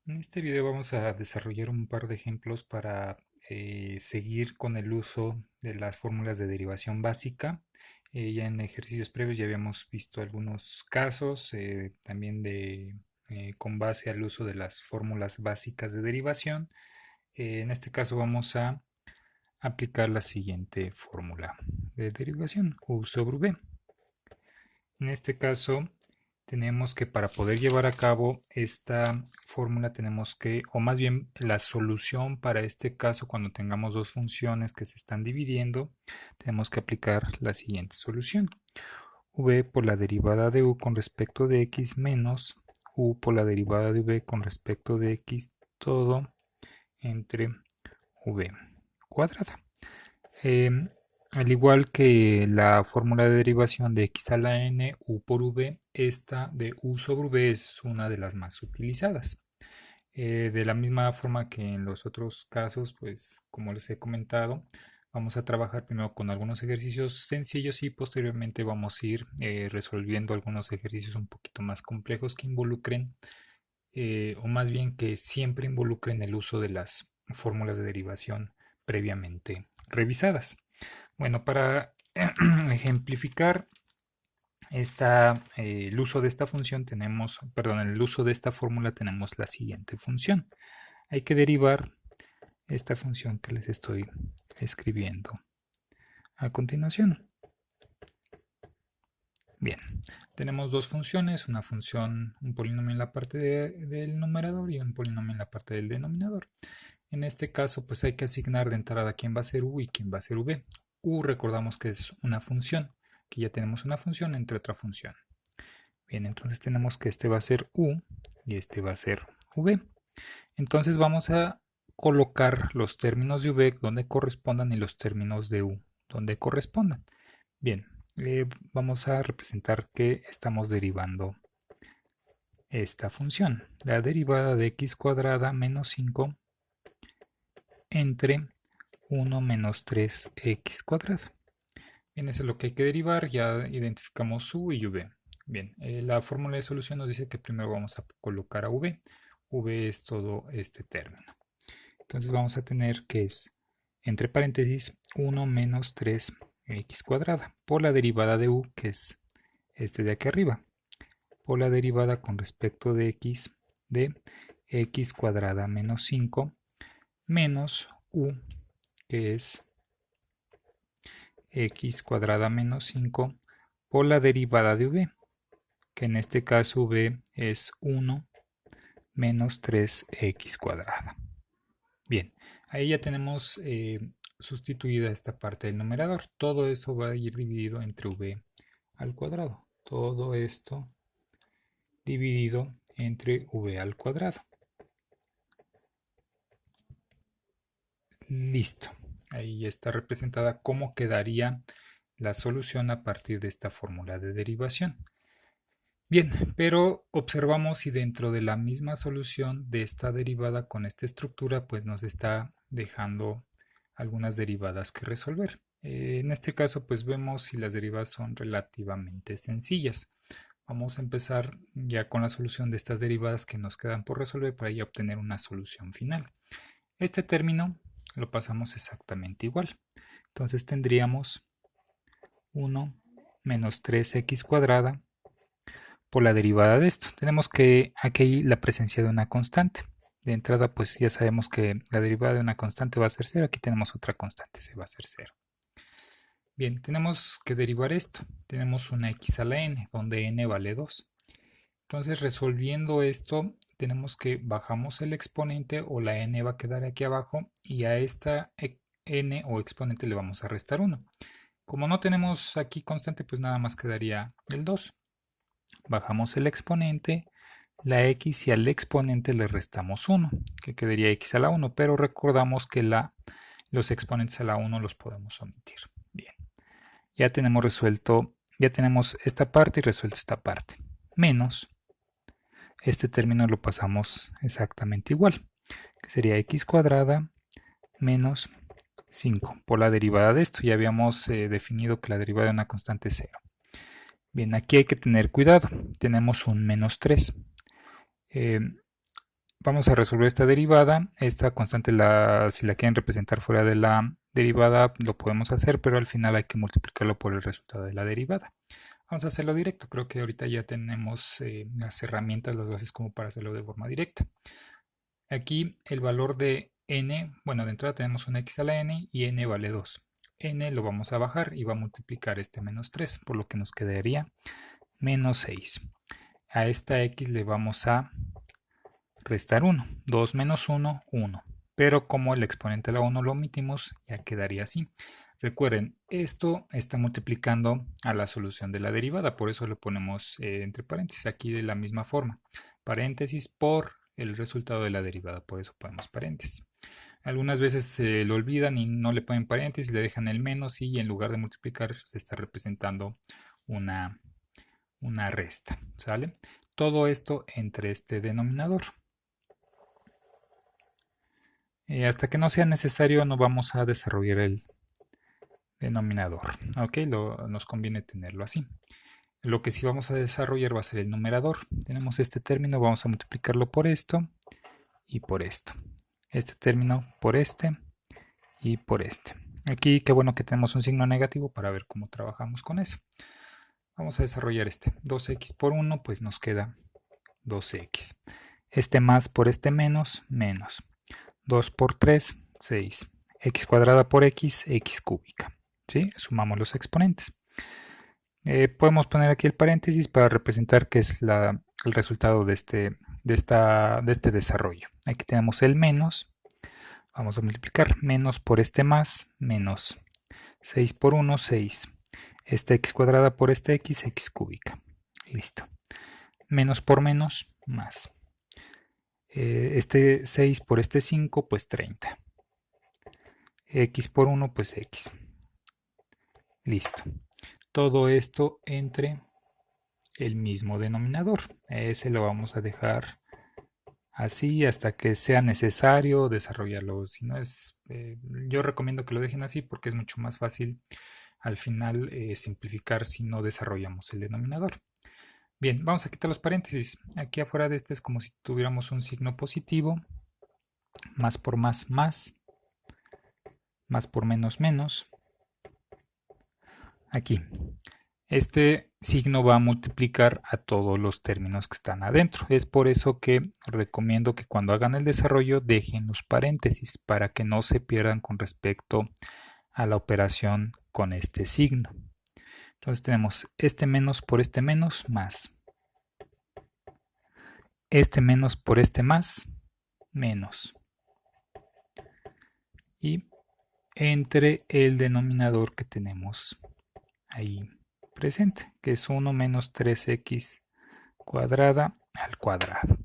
En este video vamos a desarrollar un par de ejemplos para seguir con el uso de las fórmulas de derivación básica. Ya en ejercicios previos ya habíamos visto algunos casos también con base al uso de las fórmulas básicas de derivación. En este caso vamos a aplicar la siguiente fórmula de derivación, U sobre V. En este caso tenemos que, para poder llevar a cabo esta fórmula, tenemos que, o más bien la solución para este caso, cuando tengamos dos funciones que se están dividiendo, tenemos que aplicar la siguiente solución. V por la derivada de u con respecto de x menos u por la derivada de v con respecto de x, todo entre v cuadrada. Al igual que la fórmula de derivación de x a la n, u por v, esta de u sobre v es una de las más utilizadas. De la misma forma que en los otros casos, pues como les he comentado, vamos a trabajar primero con algunos ejercicios sencillos y posteriormente vamos a ir resolviendo algunos ejercicios un poquito más complejos que involucren, o más bien que siempre involucren el uso de las fórmulas de derivación previamente revisadas. Bueno, para ejemplificar el uso de esta función tenemos, perdón, el uso de esta fórmula tenemos la siguiente función. Hay que derivar esta función que les estoy escribiendo a continuación. Bien, tenemos dos funciones, una función, un polinomio en la parte del numerador y un polinomio en la parte del denominador. En este caso, pues hay que asignar de entrada quién va a ser u y quién va a ser v. U recordamos que es una función, que ya tenemos una función entre otra función. Bien, entonces tenemos que este va a ser u y este va a ser v. Entonces vamos a colocar los términos de v donde correspondan y los términos de u donde correspondan. Bien, vamos a representar que estamos derivando esta función. La derivada de x cuadrada menos 5 entre 1 menos 3x cuadrado. Bien, eso es lo que hay que derivar. Ya identificamos u y v. Bien, la fórmula de solución nos dice que primero vamos a colocar a v. V es todo este término. Entonces vamos a tener que es, entre paréntesis, 1 menos 3x cuadrada por la derivada de u, que es este de aquí arriba, por la derivada con respecto de x de x cuadrada menos 5 menos u, que es x cuadrada menos 5 por la derivada de v, que en este caso v es 1 menos 3x cuadrada. Bien, ahí ya tenemos sustituida esta parte del numerador. Todo eso va a ir dividido entre v al cuadrado. Todo esto dividido entre v al cuadrado. Listo. Ahí ya está representada cómo quedaría la solución a partir de esta fórmula de derivación. Bien, pero observamos si dentro de la misma solución de esta derivada con esta estructura, pues nos está dejando algunas derivadas que resolver. En este caso, pues vemos si las derivadas son relativamente sencillas. Vamos a empezar ya con la solución de estas derivadas que nos quedan por resolver para ya obtener una solución final. Este término lo pasamos exactamente igual. Entonces tendríamos 1 menos 3x cuadrada por la derivada de esto. Tenemos que aquí hay la presencia de una constante. De entrada, pues ya sabemos que la derivada de una constante va a ser 0. Aquí tenemos otra constante, se va a ser 0. Bien, tenemos que derivar esto. Tenemos una x a la n, donde n vale 2. Entonces, resolviendo esto, tenemos que bajamos el exponente, o la n va a quedar aquí abajo, y a esta n o exponente le vamos a restar 1. Como no tenemos aquí constante, pues nada más quedaría el 2. Bajamos el exponente, la x, y al exponente le restamos 1, que quedaría x a la 1, pero recordamos que los exponentes a la 1 los podemos omitir. Bien, ya tenemos resuelto, ya tenemos esta parte y resuelto esta parte. Menos, este término lo pasamos exactamente igual, que sería x cuadrada menos 5 por la derivada de esto. Ya habíamos definido que la derivada de una constante es 0. Bien, aquí hay que tener cuidado. Tenemos un menos 3. vamos a resolver esta derivada. Esta constante, si la quieren representar fuera de la derivada, lo podemos hacer, pero al final hay que multiplicarlo por el resultado de la derivada. Vamos a hacerlo directo. Creo que ahorita ya tenemos las herramientas, las bases como para hacerlo de forma directa. Aquí el valor de n, bueno, de entrada tenemos una x a la n y n vale 2. N lo vamos a bajar y va a multiplicar este menos 3, por lo que nos quedaría menos 6. A esta x le vamos a restar 1. 2 menos 1, 1. Pero como el exponente a la 1 lo omitimos, ya quedaría así. Recuerden, esto está multiplicando a la solución de la derivada, por eso lo ponemos entre paréntesis aquí de la misma forma. Paréntesis por el resultado de la derivada, por eso ponemos paréntesis. Algunas veces se lo olvidan y no le ponen paréntesis, le dejan el menos y en lugar de multiplicar se está representando una resta, ¿sale? Todo esto entre este denominador. Hasta que no sea necesario no vamos a desarrollar el denominador, ¿ok? Nos conviene tenerlo así. Lo que sí vamos a desarrollar va a ser el numerador. Tenemos este término, vamos a multiplicarlo por esto y por esto. Este término por este y por este. Aquí qué bueno que tenemos un signo negativo para ver cómo trabajamos con eso. Vamos a desarrollar este. 2x por 1 pues nos queda 2x. Este más por este menos, menos. 2 por 3, 6. X cuadrada por x, x cúbica. ¿Sí? Sumamos los exponentes. Podemos poner aquí el paréntesis para representar que es el resultado de este desarrollo. Aquí tenemos el menos. Vamos a multiplicar menos por este más, menos 6 por 1, 6. Esta x cuadrada por esta x, x cúbica. Listo. Menos por menos, más. Este 6 por este 5, pues 30. X por 1, pues x. Listo. Todo esto entre el mismo denominador. Ese lo vamos a dejar así hasta que sea necesario desarrollarlo. Si no es, yo recomiendo que lo dejen así porque es mucho más fácil al final simplificar si no desarrollamos el denominador. Bien, vamos a quitar los paréntesis. Aquí afuera de este es como si tuviéramos un signo positivo. Más por más, más. Más por menos, menos. Aquí. Este signo va a multiplicar a todos los términos que están adentro. Es por eso que recomiendo que cuando hagan el desarrollo dejen los paréntesis para que no se pierdan con respecto a la operación con este signo. Entonces tenemos este menos por este menos, más. Este menos por este más, menos. Y entre el denominador que tenemos ahí presente, que es 1 menos 3x cuadrada al cuadrado.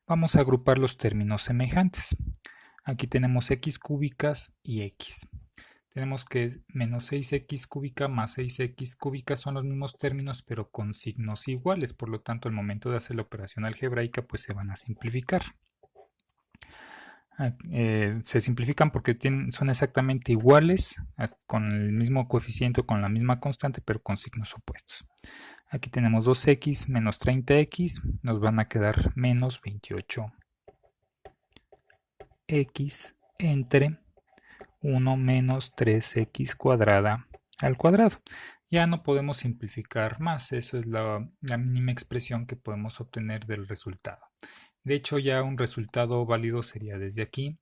Vamos a agrupar los términos semejantes. Aquí tenemos x cúbicas y x. Tenemos que menos 6x cúbica más 6x cúbica son los mismos términos pero con signos iguales, por lo tanto al momento de hacer la operación algebraica pues se van a simplificar. Se simplifican porque son exactamente iguales, con el mismo coeficiente o con la misma constante, pero con signos opuestos. Aquí tenemos 2x menos 30x, nos van a quedar menos 28x entre 1 menos 3x cuadrada al cuadrado. Ya no podemos simplificar más, eso es la mínima expresión que podemos obtener del resultado. De hecho, ya un resultado válido sería desde aquí.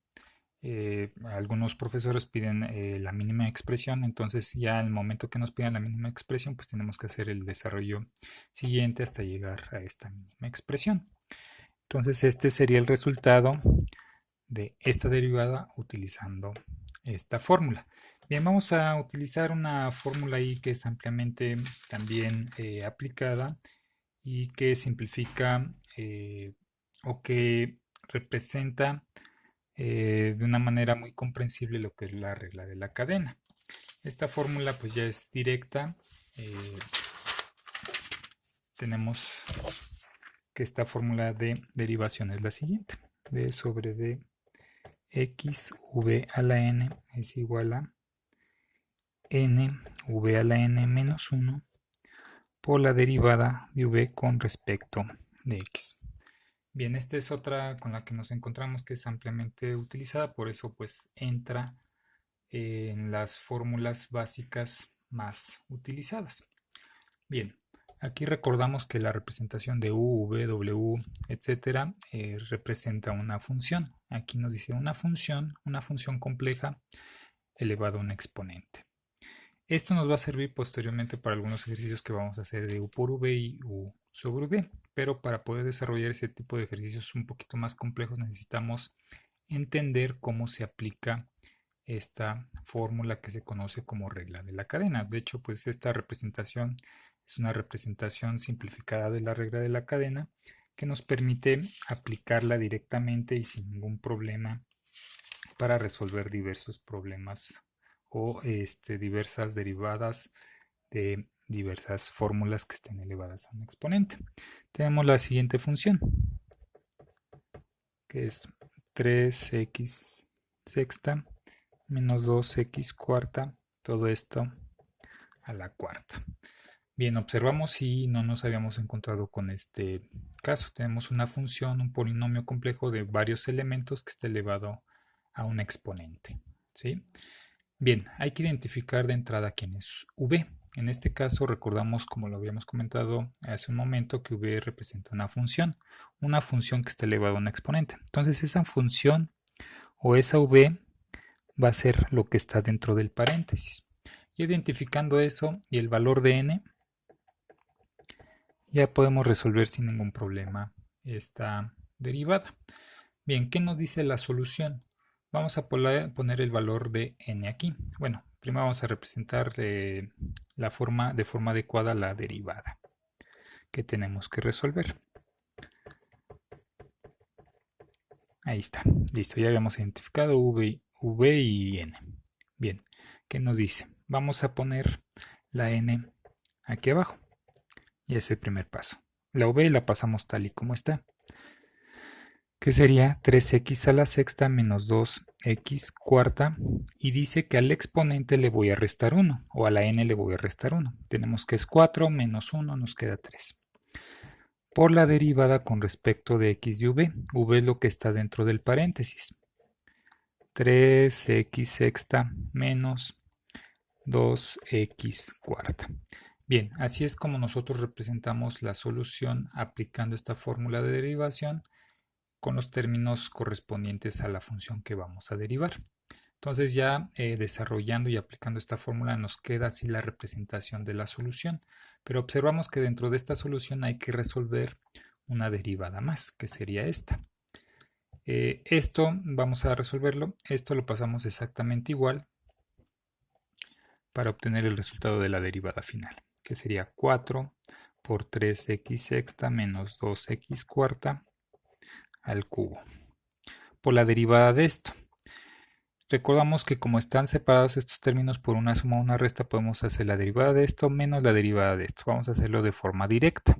Algunos profesores piden la mínima expresión, entonces ya al momento que nos pidan la mínima expresión, pues tenemos que hacer el desarrollo siguiente hasta llegar a esta mínima expresión. Entonces este sería el resultado de esta derivada utilizando esta fórmula. Bien, vamos a utilizar una fórmula ahí que es ampliamente también aplicada y que simplifica o que representa de una manera muy comprensible lo que es la regla de la cadena. Esta fórmula pues ya es directa. Tenemos que esta fórmula de derivación es la siguiente. D sobre D x v a la n es igual a n v a la n menos 1 por la derivada de v con respecto de x. Bien, esta es otra con la que nos encontramos que es ampliamente utilizada, por eso pues entra en las fórmulas básicas más utilizadas. Bien, aquí recordamos que la representación de u, v, w, etcétera, representa una función. Aquí nos dice una función compleja elevado a un exponente. Esto nos va a servir posteriormente para algunos ejercicios que vamos a hacer de u por v y u sobre v, pero para poder desarrollar ese tipo de ejercicios un poquito más complejos necesitamos entender cómo se aplica esta fórmula que se conoce como regla de la cadena. De hecho, pues esta representación es una representación simplificada de la regla de la cadena que nos permite aplicarla directamente y sin ningún problema para resolver diversos problemas o diversas derivadas de diversas fórmulas que estén elevadas a un exponente. Tenemos la siguiente función, que es 3x sexta menos 2x cuarta, todo esto a la cuarta. Bien, observamos si no nos habíamos encontrado con este caso. Tenemos una función, un polinomio complejo de varios elementos que está elevado a un exponente, ¿sí? Bien, hay que identificar de entrada quién es v. En este caso recordamos, como lo habíamos comentado hace un momento, que v representa una función que está elevada a un exponente. Entonces esa función o esa v va a ser lo que está dentro del paréntesis. Y identificando eso y el valor de n, ya podemos resolver sin ningún problema esta derivada. Bien, ¿qué nos dice la solución? Vamos a poner el valor de n aquí. Bueno, primero vamos a representar de forma adecuada la derivada que tenemos que resolver. Ahí está, listo, ya habíamos identificado v y n. Bien, ¿qué nos dice? Vamos a poner la n aquí abajo. Y es el primer paso. La v la pasamos tal y como está, que sería 3x a la sexta menos 2x cuarta, y dice que al exponente le voy a restar 1, o a la n le voy a restar 1. Tenemos que es 4 menos 1, nos queda 3. Por la derivada con respecto de x y v. V es lo que está dentro del paréntesis. 3x sexta menos 2x cuarta. Bien, así es como nosotros representamos la solución aplicando esta fórmula de derivación con los términos correspondientes a la función que vamos a derivar. Entonces ya desarrollando y aplicando esta fórmula nos queda así la representación de la solución. Pero observamos que dentro de esta solución hay que resolver una derivada más, que sería esta. Esto vamos a resolverlo, esto lo pasamos exactamente igual para obtener el resultado de la derivada final, que sería 4 por 3x sexta menos 2x cuarta al cubo. Por la derivada de esto. Recordamos que como están separados estos términos por una suma o una resta, podemos hacer la derivada de esto menos la derivada de esto. Vamos a hacerlo de forma directa.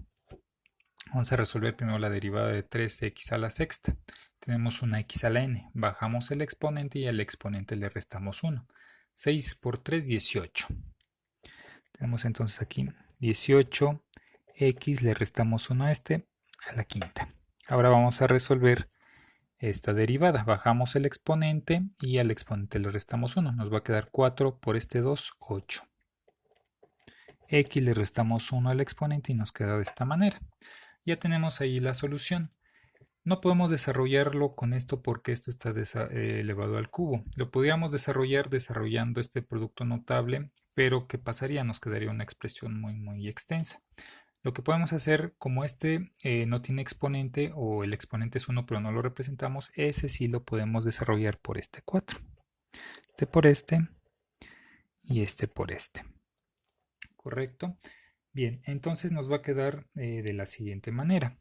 Vamos a resolver primero la derivada de 3x a la sexta. Tenemos una x a la n. Bajamos el exponente y al exponente le restamos 1. 6 por 3, 18. Tenemos entonces aquí 18x, le restamos 1 a la quinta. Ahora vamos a resolver esta derivada. Bajamos el exponente y al exponente le restamos 1. Nos va a quedar 4 por 2, 8. X le restamos 1 al exponente y nos queda de esta manera. Ya tenemos ahí la solución. No podemos desarrollarlo con esto porque esto está elevado al cubo. Lo podríamos desarrollar desarrollando este producto notable, pero ¿qué pasaría? Nos quedaría una expresión muy extensa. Lo que podemos hacer, como este no tiene exponente o el exponente es 1 pero no lo representamos, ese sí lo podemos desarrollar por este 4. Este por este y este por este. ¿Correcto? Bien, entonces nos va a quedar de la siguiente manera.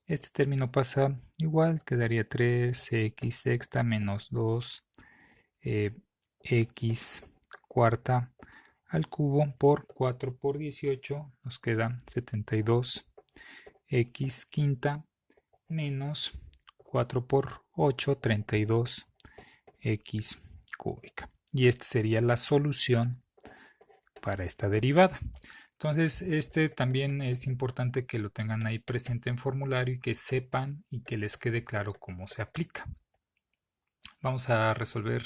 Este término pasa igual, quedaría 3x sexta menos 2x cuarta al cubo por 4 por 18, nos queda 72x quinta menos 4 por 8, 32x cúbica. Y esta sería la solución para esta derivada. Entonces, este también es importante que lo tengan ahí presente en formulario y que sepan y que les quede claro cómo se aplica. Vamos a resolver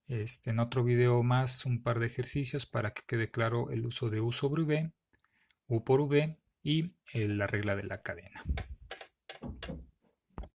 en otro video más un par de ejercicios para que quede claro el uso de U sobre V, U por V y la regla de la cadena.